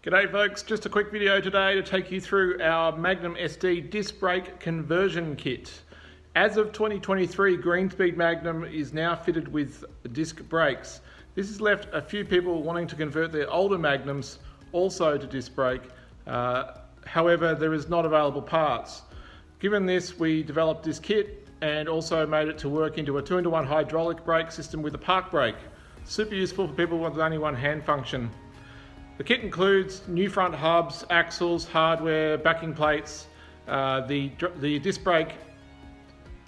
G'day folks, just a quick video today to take you through our Magnum SD disc brake conversion kit. As of 2023, GreenSpeed Magnum is now fitted with disc brakes. This has left a few people wanting to convert their older Magnums also to disc brake. However, there is not available parts. Given this, we developed this kit and also made it to work into a 2-in-1 hydraulic brake system with a park brake. Super useful for people with only one hand function. The kit includes new front hubs, axles, hardware, backing plates, the disc brake,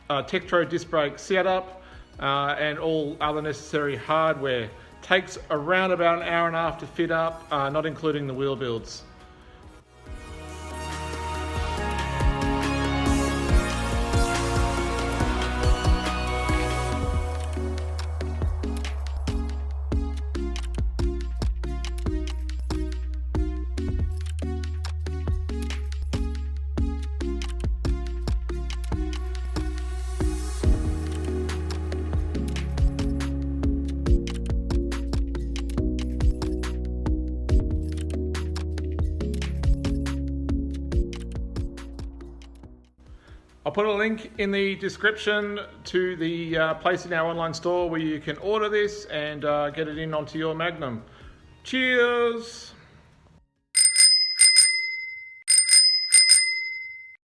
Tektro disc brake setup, and all other necessary hardware. Takes around about an hour and a half to fit up, not including the wheel builds. I'll put a link in the description to the place in our online store where you can order this and get it in onto your Magnum. Cheers!